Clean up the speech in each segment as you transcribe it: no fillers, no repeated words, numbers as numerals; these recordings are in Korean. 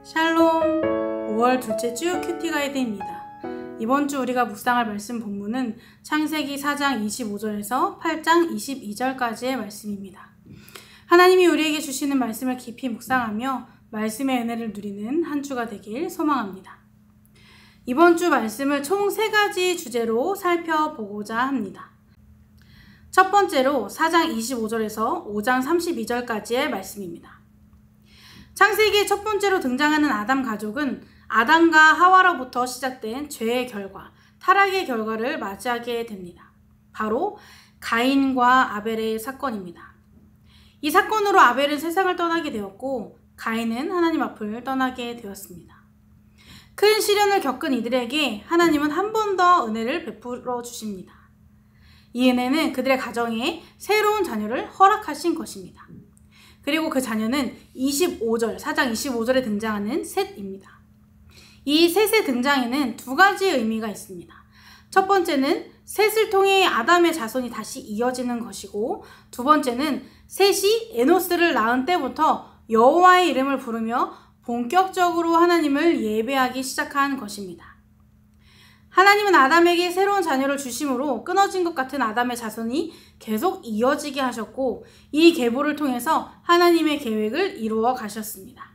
샬롬! 5월 둘째 주 큐티 가이드입니다. 이번 주 우리가 묵상할 말씀 본문은 창세기 4장 25절에서 8장 22절까지의 말씀입니다. 하나님이 우리에게 주시는 말씀을 깊이 묵상하며 말씀의 은혜를 누리는 한 주가 되길 소망합니다. 이번 주 말씀을 총 3가지 주제로 살펴보고자 합니다. 첫 번째로 4장 25절에서 5장 32절까지의 말씀입니다. 창세기의 첫 번째로 등장하는 아담 가족은 아담과 하와로부터 시작된 죄의 결과, 타락의 결과를 맞이하게 됩니다. 바로 가인과 아벨의 사건입니다. 이 사건으로 아벨은 세상을 떠나게 되었고 가인은 하나님 앞을 떠나게 되었습니다. 큰 시련을 겪은 이들에게 하나님은 한 번 더 은혜를 베풀어 주십니다. 이 은혜는 그들의 가정에 새로운 자녀를 허락하신 것입니다. 그리고 그 자녀는 4장 25절에 등장하는 셋입니다. 이 셋의 등장에는 2가지 의미가 있습니다. 첫 번째는 셋을 통해 아담의 자손이 다시 이어지는 것이고, 두 번째는 셋이 에노스를 낳은 때부터 여호와의 이름을 부르며 본격적으로 하나님을 예배하기 시작한 것입니다. 하나님은 아담에게 새로운 자녀를 주심으로 끊어진 것 같은 아담의 자손이 계속 이어지게 하셨고, 이 계보를 통해서 하나님의 계획을 이루어 가셨습니다.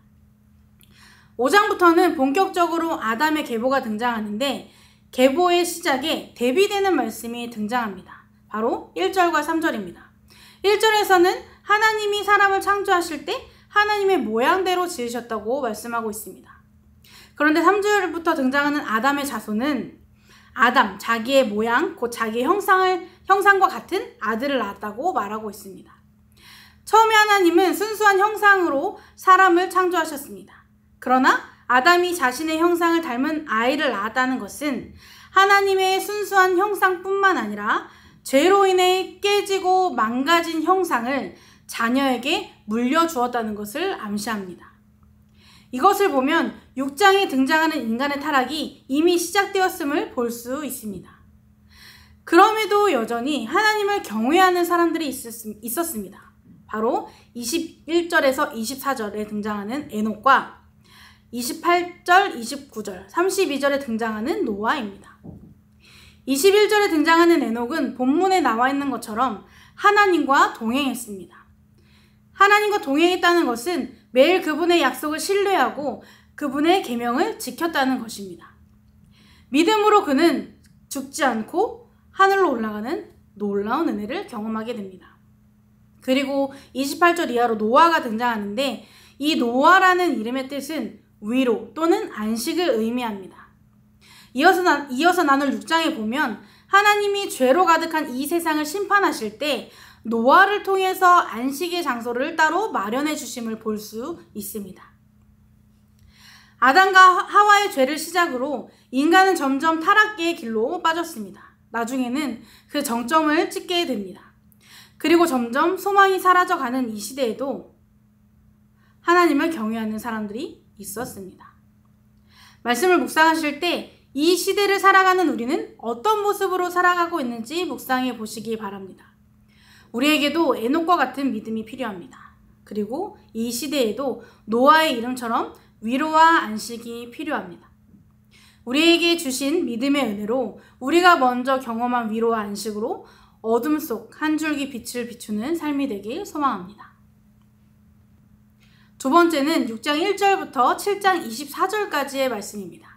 5장부터는 본격적으로 아담의 계보가 등장하는데, 계보의 시작에 대비되는 말씀이 등장합니다. 바로 1절과 3절입니다. 1절에서는 하나님이 사람을 창조하실 때 하나님의 모양대로 지으셨다고 말씀하고 있습니다. 그런데 3절부터 등장하는 아담의 자손은 아담, 자기의 모양, 곧 자기의 형상과 같은 아들을 낳았다고 말하고 있습니다. 처음에 하나님은 순수한 형상으로 사람을 창조하셨습니다. 그러나 아담이 자신의 형상을 닮은 아이를 낳았다는 것은 하나님의 순수한 형상뿐만 아니라 죄로 인해 깨지고 망가진 형상을 자녀에게 물려주었다는 것을 암시합니다. 이것을 보면 6장에 등장하는 인간의 타락이 이미 시작되었음을 볼 수 있습니다. 그럼에도 여전히 하나님을 경외하는 사람들이 있었습니다. 바로 21절에서 24절에 등장하는 에녹과 28절, 29절, 32절에 등장하는 노아입니다. 21절에 등장하는 에녹은 본문에 나와 있는 것처럼 하나님과 동행했습니다. 하나님과 동행했다는 것은 매일 그분의 약속을 신뢰하고 그분의 계명을 지켰다는 것입니다. 믿음으로 그는 죽지 않고 하늘로 올라가는 놀라운 은혜를 경험하게 됩니다. 그리고 28절 이하로 노아가 등장하는데, 이 노아라는 이름의 뜻은 위로 또는 안식을 의미합니다. 이어서 나눌 6장에 보면 하나님이 죄로 가득한 이 세상을 심판하실 때 노아를 통해서 안식의 장소를 따로 마련해 주심을 볼 수 있습니다. 아담과 하와의 죄를 시작으로 인간은 점점 타락의 길로 빠졌습니다. 나중에는 그 정점을 찍게 됩니다. 그리고 점점 소망이 사라져가는 이 시대에도 하나님을 경외하는 사람들이 있었습니다. 말씀을 묵상하실 때 이 시대를 살아가는 우리는 어떤 모습으로 살아가고 있는지 묵상해 보시기 바랍니다. 우리에게도 에녹과 같은 믿음이 필요합니다. 그리고 이 시대에도 노아의 이름처럼 위로와 안식이 필요합니다. 우리에게 주신 믿음의 은혜로 우리가 먼저 경험한 위로와 안식으로 어둠 속 한 줄기 빛을 비추는 삶이 되길 소망합니다. 두 번째는 6장 1절부터 7장 24절까지의 말씀입니다.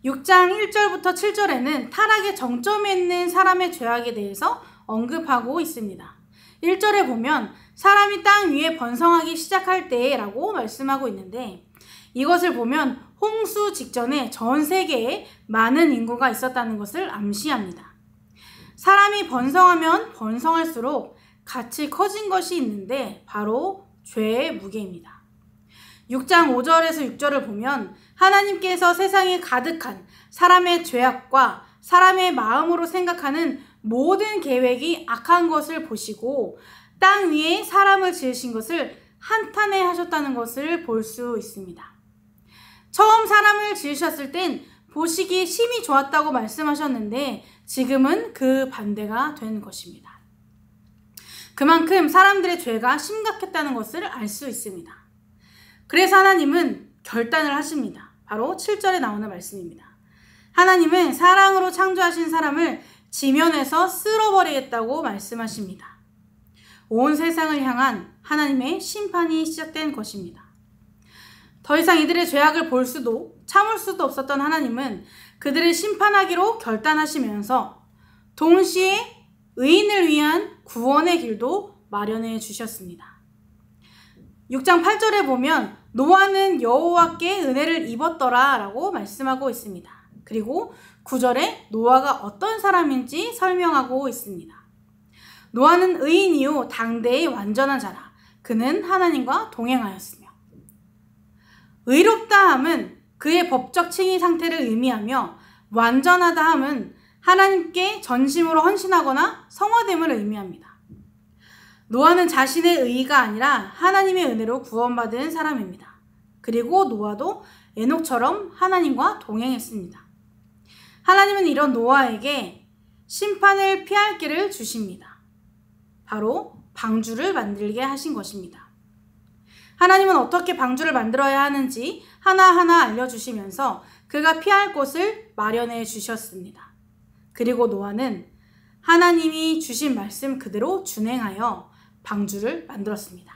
6장 1절부터 7절에는 타락의 정점에 있는 사람의 죄악에 대해서 언급하고 있습니다. 1절에 보면 사람이 땅 위에 번성하기 시작할 때라고 말씀하고 있는데, 이것을 보면 홍수 직전에 전 세계에 많은 인구가 있었다는 것을 암시합니다. 사람이 번성하면 번성할수록 같이 커진 것이 있는데 바로 죄의 무게입니다. 6장 5절에서 6절을 보면 하나님께서 세상에 가득한 사람의 죄악과 사람의 마음으로 생각하는 모든 계획이 악한 것을 보시고 땅 위에 사람을 지으신 것을 한탄해 하셨다는 것을 볼 수 있습니다. 처음 사람을 지으셨을 땐 보시기 심히 좋았다고 말씀하셨는데 지금은 그 반대가 된 것입니다. 그만큼 사람들의 죄가 심각했다는 것을 알 수 있습니다. 그래서 하나님은 결단을 하십니다. 바로 7절에 나오는 말씀입니다. 하나님은 사랑으로 창조하신 사람을 지면에서 쓸어버리겠다고 말씀하십니다. 온 세상을 향한 하나님의 심판이 시작된 것입니다. 더 이상 이들의 죄악을 볼 수도 참을 수도 없었던 하나님은 그들을 심판하기로 결단하시면서 동시에 의인을 위한 구원의 길도 마련해 주셨습니다. 6장 8절에 보면 노아는 여호와께 은혜를 입었더라 라고 말씀하고 있습니다. 그리고 9절에 노아가 어떤 사람인지 설명하고 있습니다. 노아는 의인이요 당대의 완전한 자라. 그는 하나님과 동행하였으며. 의롭다 함은 그의 법적 칭의 상태를 의미하며 완전하다 함은 하나님께 전심으로 헌신하거나 성화됨을 의미합니다. 노아는 자신의 의의가 아니라 하나님의 은혜로 구원받은 사람입니다. 그리고 노아도 에녹처럼 하나님과 동행했습니다. 하나님은 이런 노아에게 심판을 피할 길을 주십니다. 바로 방주를 만들게 하신 것입니다. 하나님은 어떻게 방주를 만들어야 하는지 하나하나 알려주시면서 그가 피할 곳을 마련해 주셨습니다. 그리고 노아는 하나님이 주신 말씀 그대로 준행하여 방주를 만들었습니다.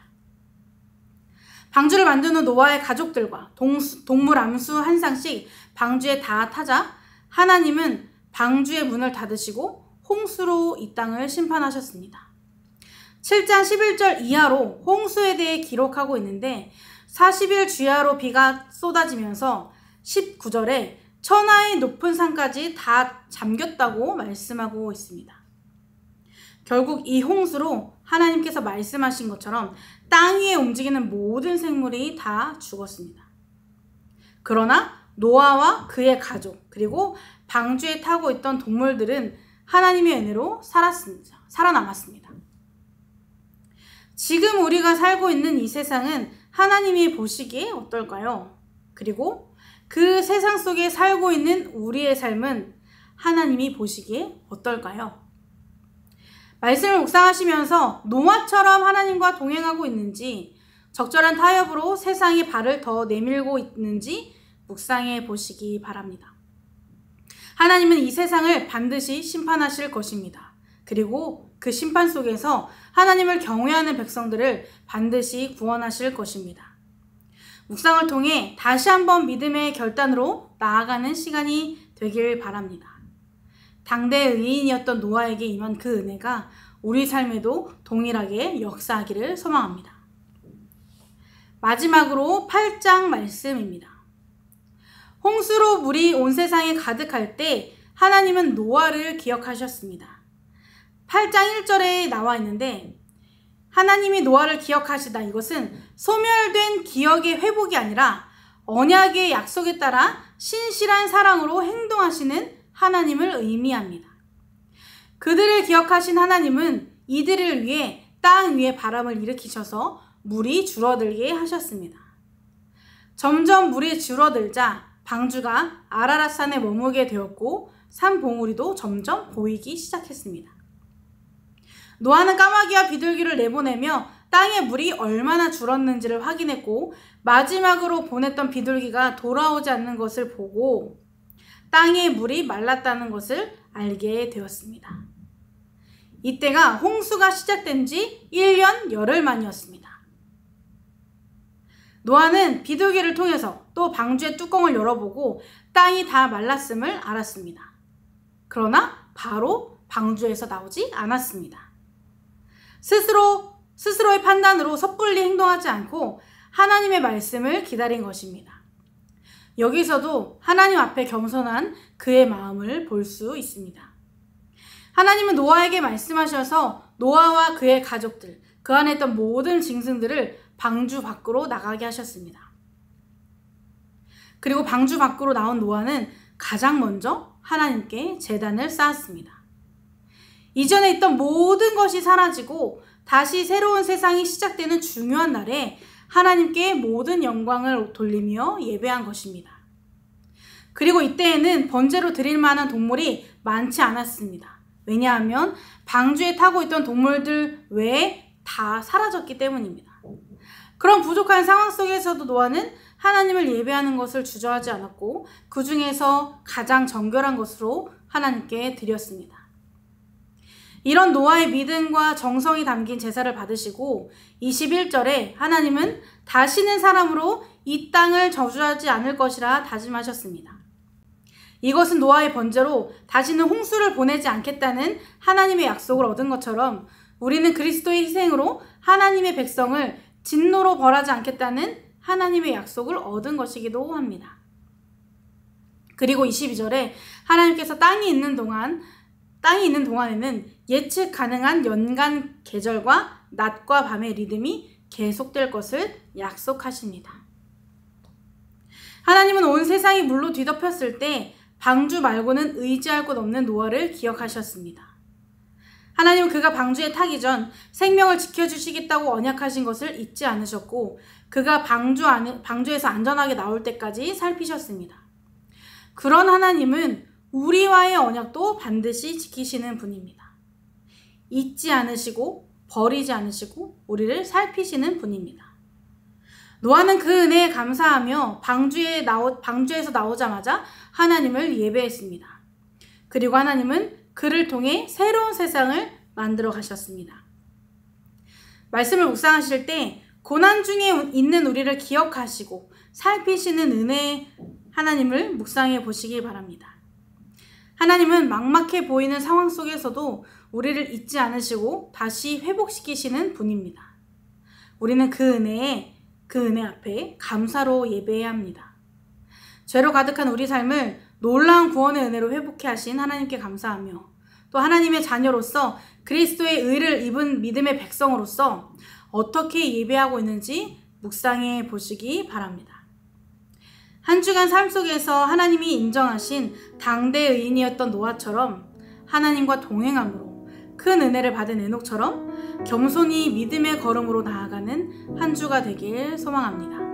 방주를 만든 후 노아의 가족들과 동물 암수 한 쌍씩 방주에 다 타자 하나님은 방주의 문을 닫으시고 홍수로 이 땅을 심판하셨습니다. 7장 11절 이하로 홍수에 대해 기록하고 있는데 40일 주야로 비가 쏟아지면서 19절에 천하의 높은 산까지 다 잠겼다고 말씀하고 있습니다. 결국 이 홍수로 하나님께서 말씀하신 것처럼 땅 위에 움직이는 모든 생물이 다 죽었습니다. 그러나 노아와 그의 가족 그리고 방주에 타고 있던 동물들은 하나님의 은혜로 살아남았습니다. 지금 우리가 살고 있는 이 세상은 하나님이 보시기에 어떨까요? 그리고 그 세상 속에 살고 있는 우리의 삶은 하나님이 보시기에 어떨까요? 말씀을 묵상하시면서 노아처럼 하나님과 동행하고 있는지 적절한 타협으로 세상에 발을 더 내밀고 있는지 묵상해 보시기 바랍니다. 하나님은 이 세상을 반드시 심판하실 것입니다. 그리고 그 심판 속에서 하나님을 경외하는 백성들을 반드시 구원하실 것입니다. 묵상을 통해 다시 한번 믿음의 결단으로 나아가는 시간이 되길 바랍니다. 당대 의인이었던 노아에게 임한 그 은혜가 우리 삶에도 동일하게 역사하기를 소망합니다. 마지막으로 8장 말씀입니다. 홍수로 물이 온 세상에 가득할 때 하나님은 노아를 기억하셨습니다. 8장 1절에 나와 있는데 하나님이 노아를 기억하시다. 이것은 소멸된 기억의 회복이 아니라 언약의 약속에 따라 신실한 사랑으로 행동하시는 하나님을 의미합니다. 그들을 기억하신 하나님은 이들을 위해 땅 위에 바람을 일으키셔서 물이 줄어들게 하셨습니다. 점점 물이 줄어들자 방주가 아라랏산에 머물게 되었고 산 봉우리도 점점 보이기 시작했습니다. 노아는 까마귀와 비둘기를 내보내며 땅의 물이 얼마나 줄었는지를 확인했고 마지막으로 보냈던 비둘기가 돌아오지 않는 것을 보고 땅의 물이 말랐다는 것을 알게 되었습니다. 이때가 홍수가 시작된 지 1년 열흘 만이었습니다. 노아는 비둘기를 통해서 또 방주의 뚜껑을 열어보고 땅이 다 말랐음을 알았습니다. 그러나 바로 방주에서 나오지 않았습니다. 스스로의 판단으로 섣불리 행동하지 않고 하나님의 말씀을 기다린 것입니다. 여기서도 하나님 앞에 겸손한 그의 마음을 볼 수 있습니다. 하나님은 노아에게 말씀하셔서 노아와 그의 가족들, 그 안에 있던 모든 짐승들을 방주 밖으로 나가게 하셨습니다. 그리고 방주 밖으로 나온 노아는 가장 먼저 하나님께 제단을 쌓았습니다. 이전에 있던 모든 것이 사라지고 다시 새로운 세상이 시작되는 중요한 날에 하나님께 모든 영광을 돌리며 예배한 것입니다. 그리고 이때에는 번제로 드릴 만한 동물이 많지 않았습니다. 왜냐하면 방주에 타고 있던 동물들 외에 다 사라졌기 때문입니다. 그런 부족한 상황 속에서도 노아는 하나님을 예배하는 것을 주저하지 않았고 그 중에서 가장 정결한 것으로 하나님께 드렸습니다. 이런 노아의 믿음과 정성이 담긴 제사를 받으시고 21절에 하나님은 다시는 사람으로 이 땅을 저주하지 않을 것이라 다짐하셨습니다. 이것은 노아의 번제로 다시는 홍수를 보내지 않겠다는 하나님의 약속을 얻은 것처럼 우리는 그리스도의 희생으로 하나님의 백성을 진노로 벌하지 않겠다는 하나님의 약속을 얻은 것이기도 합니다. 그리고 22절에 하나님께서 땅이 있는 동안에는 예측 가능한 연간 계절과 낮과 밤의 리듬이 계속될 것을 약속하십니다. 하나님은 온 세상이 물로 뒤덮였을 때 방주 말고는 의지할 곳 없는 노아를 기억하셨습니다. 하나님은 그가 방주에 타기 전 생명을 지켜주시겠다고 언약하신 것을 잊지 않으셨고 그가 방주에서 안전하게 나올 때까지 살피셨습니다. 그런 하나님은 우리와의 언약도 반드시 지키시는 분입니다. 잊지 않으시고 버리지 않으시고 우리를 살피시는 분입니다. 노아는 그 은혜에 감사하며 방주에서 나오자마자 하나님을 예배했습니다. 그리고 하나님은 그를 통해 새로운 세상을 만들어 가셨습니다. 말씀을 묵상하실 때 고난 중에 있는 우리를 기억하시고 살피시는 은혜의 하나님을 묵상해 보시기 바랍니다. 하나님은 막막해 보이는 상황 속에서도 우리를 잊지 않으시고 다시 회복시키시는 분입니다. 우리는 그 은혜 앞에 감사로 예배해야 합니다. 죄로 가득한 우리 삶을 놀라운 구원의 은혜로 회복해 하신 하나님께 감사하며 또 하나님의 자녀로서 그리스도의 의를 입은 믿음의 백성으로서 어떻게 예배하고 있는지 묵상해 보시기 바랍니다. 한 주간 삶 속에서 하나님이 인정하신 당대 의인이었던 노아처럼 하나님과 동행함으로 큰 은혜를 받은 에녹처럼 겸손히 믿음의 걸음으로 나아가는 한 주가 되길 소망합니다.